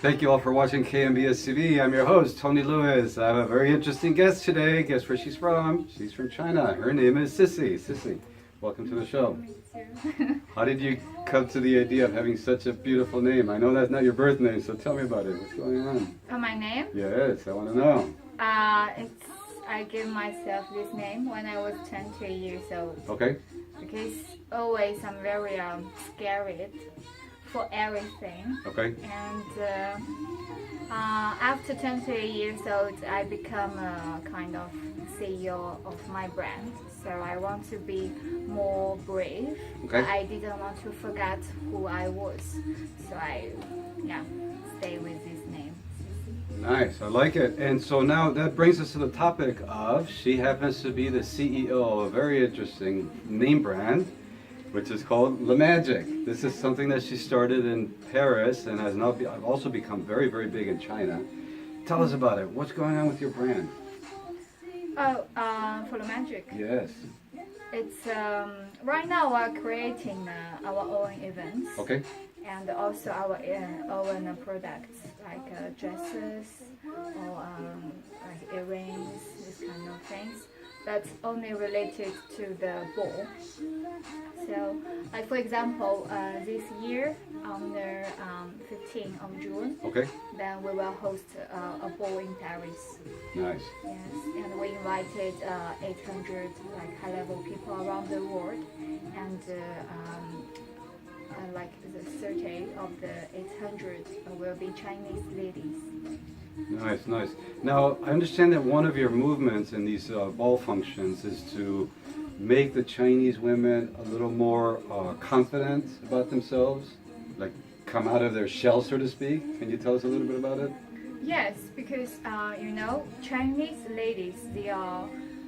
Thank you all for watching KNBSTV. I'm your host, Tony Lewis. I have a very interesting guest today. Guess where she's from? She's from China. Her name is Sissy. Sissy, welcome to the show. Me too. How did you come to the idea of having such a beautiful name? I know that's not your birth name, so tell me about it. What's going on? For my name, Yes, I want to know. I gave myself this name when I was 20 years old Okay. because always I'm very scared for everything. Okay. And after 20 years old, I become a kind of CEO of my brand. So I want to be more brave. Okay. I didn't want to forget who I was. So I, stay with this name. Nice, I like it. And so now that brings us to the topic of, she happens to be the CEO of a very interesting name brand, which is called Le Magic. This is something that she started in Paris and has now also become very, very big in China. Tell us about it. What's going on with your brand? For the magic. Yes. It's right now we're creating our own events. Okay. And also our own products like dresses or like earrings, this kind of things. That's only related to the ball. So, like for example, this year on the 15th of June, Okay. then we will host a ball in Paris. Nice. Yes, and we invited 800 like high-level people around the world, and like the 30 of the 800 will be Chinese ladies. Nice, nice. Now, I understand that one of your movements in these ball functions is to make the Chinese women a little more confident about themselves, like come out of their shell, so to speak. Can you tell us a little bit about it? Yes, because Chinese ladies,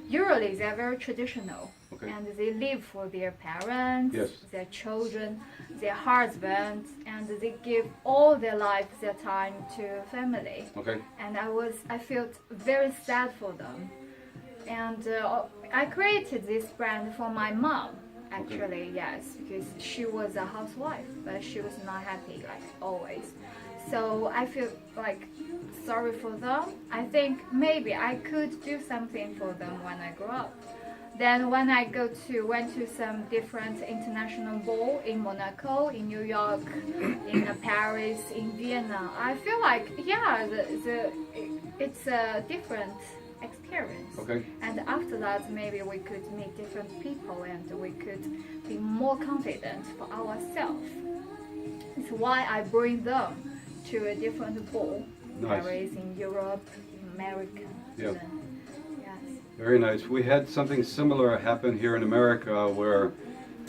usually they're very traditional. Okay. And they live for their parents, Yes. their children, their husbands, and they give all their life, their time to family. Okay. And I felt very sad for them. And I created this brand for my mom, actually, yes, because she was a housewife, but she was not happy, like always. So I feel like sorry for them. I think maybe I could do something for them when I grow up. Then when I went to some different international ball in Monaco, in New York, in Paris, in Vienna, I feel like it's a different experience. Okay. And after that, maybe we could meet different people and we could be more confident for ourselves. It's why I bring them to a different ball. Nice. Paris, in Europe, in America. Yeah. Yes. Very nice. We had something similar happen here in America where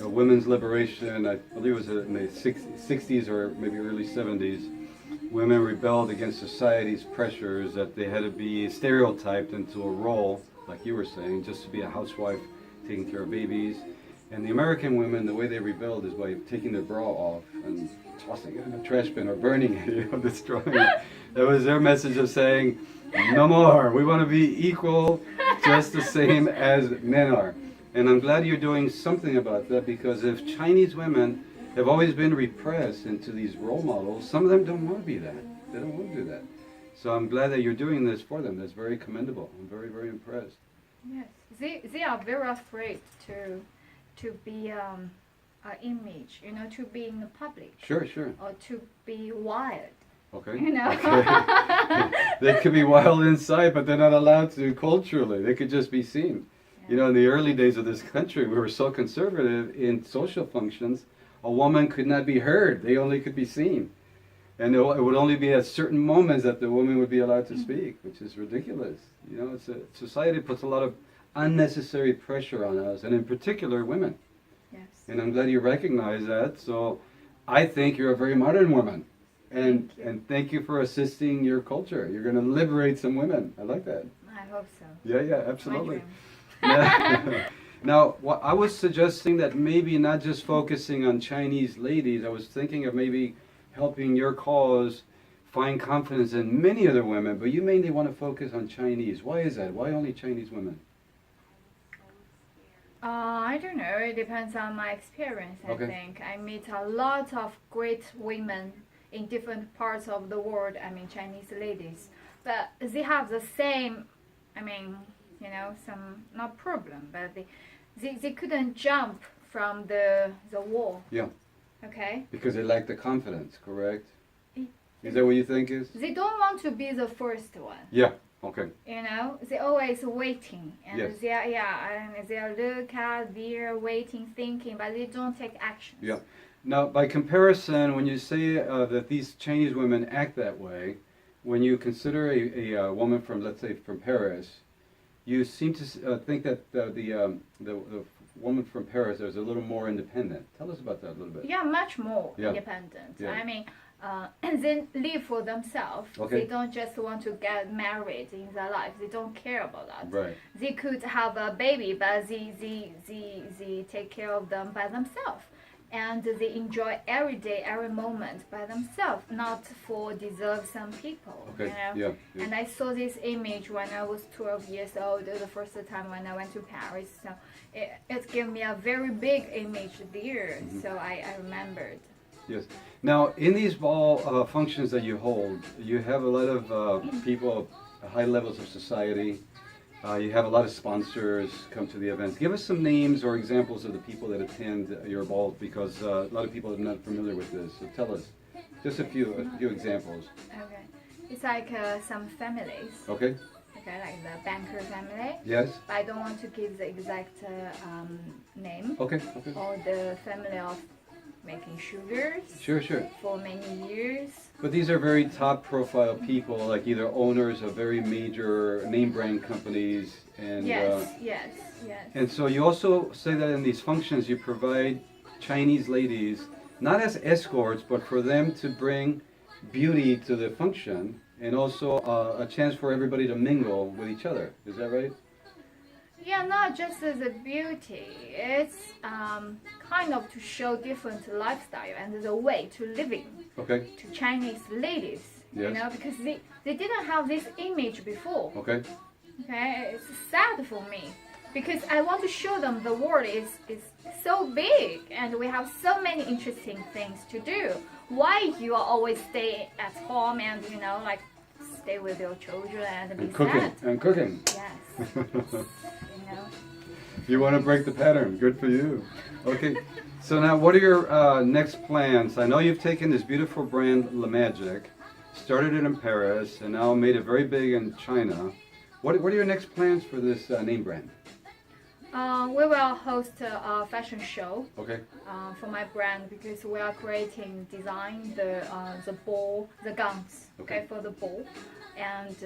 women's liberation, I believe it was in the 60s or maybe early 70s, women rebelled against society's pressures that they had to be stereotyped into a role, like you were saying, just to be a housewife taking care of babies. And the American women, the way they rebelled is by taking their bra off and tossing it in a trash bin or burning it, destroying it. That was their message of saying, no more, we want to be equal, just the same as men are. And I'm glad you're doing something about that, because if Chinese women have always been repressed into these role models, some of them don't want to be that. They don't want to do that. So I'm glad that you're doing this for them. That's very commendable. I'm very, very impressed. Yes, they are very afraid to be an image, to be in the public. Sure, sure. Or to be wild. Okay. Okay. They could be wild inside, but they're not allowed to culturally. They could just be seen. Yeah. In the early days of this country, we were so conservative in social functions, a woman could not be heard. They only could be seen. And it would only be at certain moments that the woman would be allowed to speak, which is ridiculous. Society puts a lot of unnecessary pressure on us, and in particular, women. Yes. And I'm glad you recognize that. So I think you're a very modern woman. And thank you for assisting your culture. You're going to liberate some women. I like that. I hope so. Yeah, absolutely. My dream. Now, I was suggesting that maybe not just focusing on Chinese ladies. I was thinking of maybe helping your cause find confidence in many other women, but you mainly want to focus on Chinese. Why is that? Why only Chinese women? I don't know. It depends on my experience, I Okay. think. I meet a lot of great women in different parts of the world, I mean Chinese ladies, but they have the same, I mean, you know, some, not problem, but they couldn't jump from the wall. Yeah. Okay? Because they lack the confidence, correct? Is that what you think is? They don't want to be the first one. Yeah. Okay. You know, they're always waiting, and Yes. they are, and they are look at, they're waiting, thinking, but they don't take action. Yeah. Now, by comparison, when you say that these Chinese women act that way, when you consider a woman from, let's say, from Paris, you seem to think that the woman from Paris is a little more independent. Tell us about that a little bit. Yeah, much more Yeah. independent. Yeah. I mean, they live for themselves. Okay. They don't just want to get married in their life. They don't care about that. Right. They could have a baby, but they take care of them by themselves. And they enjoy every day, every moment by themselves, not for deserve some people. Okay. You know? Yeah. Yeah. And I saw this image when I was 12 years old, the first time when I went to Paris. So it gave me a very big image there. Mm-hmm. So I remembered. Yes. Now, in these ball functions that you hold, you have a lot of people at high levels of society. You have a lot of sponsors come to the events. Give us some names or examples of the people that attend your ball, because a lot of people are not familiar with this. So tell us just a few examples. Okay. It's like some families. Okay. Okay, like the banker family. Yes. But I don't want to give the exact name. Okay. Okay. Or the family of making sugars Sure. Sure. for many years. But these are very top profile people, like either owners of very major name brand companies, and Yes. and so you also say that in these functions you provide Chinese ladies not as escorts, but for them to bring beauty to the function, and also a chance for everybody to mingle with each other. Is that right? Yeah, not just as a beauty. It's kind of to show different lifestyle and the way to living Okay. to Chinese ladies. You Yes. know, because they didn't have this image before. Okay. Okay, it's sad for me because I want to show them the world is so big and we have so many interesting things to do. Why you are always stay at home and, you know, like stay with your children and be sad? And cooking. Yes. You know. You want to break the pattern. Good for you. Okay. So now, what are your next plans? I know you've taken this beautiful brand, La Magic, started it in Paris, and now made it very big in China. What are your next plans for this name brand? We will host a fashion show Okay. for my brand because we are creating design the ball, the gowns, okay, for the ball, and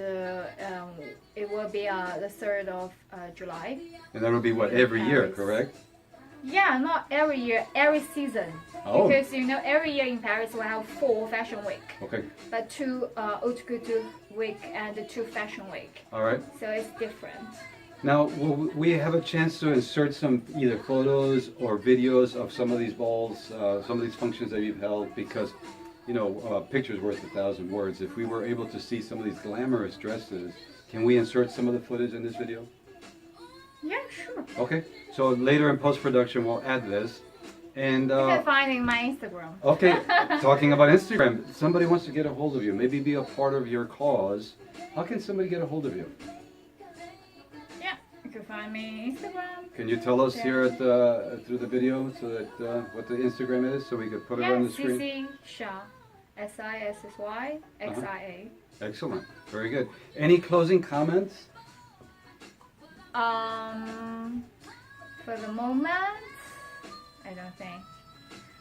it will be the 3rd of July. And that will be what, in every year, Paris. correct? Yeah, not every year, every season. Oh. Because you know, every year in Paris we have 4 fashion week, Okay. but 2 haute couture week and 2 fashion week. All right. So it's different. Now, will we have a chance to insert some either photos or videos of some of these balls, some of these functions that you've held? Because, you know, a picture's worth 1,000 words. If we were able to see some of these glamorous dresses, can we insert some of the footage in this video? Yeah, sure. Okay. So later in post-production, we'll add this. And You can find it in my Instagram. okay, talking about Instagram, somebody wants to get a hold of you, maybe be a part of your cause. How can somebody get a hold of you? You can find me on Instagram. Can you tell us here at through the video so that what the Instagram is, so we could put it on the screen? Sissy Xia, Sissy Xia. Excellent, very good. Any closing comments? For the moment, I don't think.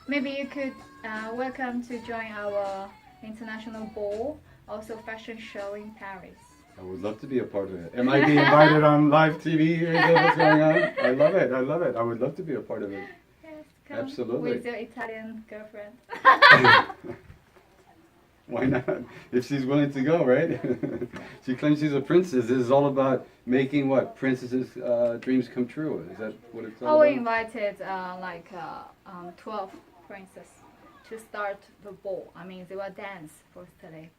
Maybe you could welcome to join our international ball, also fashion show in Paris. I would love to be a part of it. Am I being invited on live TV? Is that what's going on? I love it. I love it. I would love to be a part of it. Yes, come Absolutely. with your Italian girlfriend. Why not? If she's willing to go, right? She claims she's a princess. This is all about making what? Princesses' dreams come true. Is that what it's all We about? invited 12 princesses to start the ball. I mean, they will dance first today.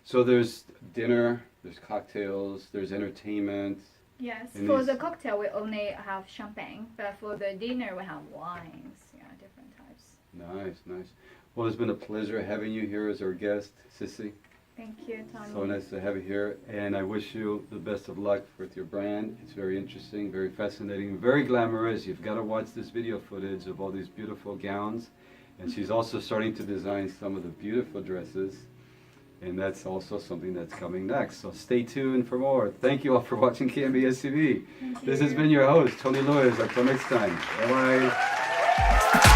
So there's dinner, there's cocktails, there's entertainment. Yes, And for these- the cocktail we only have champagne, but for the dinner we have wines, different types. Nice, nice. Well, it's been a pleasure having you here as our guest, Sissy. Thank you, Tommy. So nice to have you here, and I wish you the best of luck with your brand. It's very interesting, very fascinating, very glamorous. You've got to watch this video footage of all these beautiful gowns, and she's also starting to design some of the beautiful dresses, and that's also something that's coming next. So stay tuned for more. Thank you all for watching KNBSTV. Thank This you. has been your host, Tony Lewis. Until next time. Bye-bye.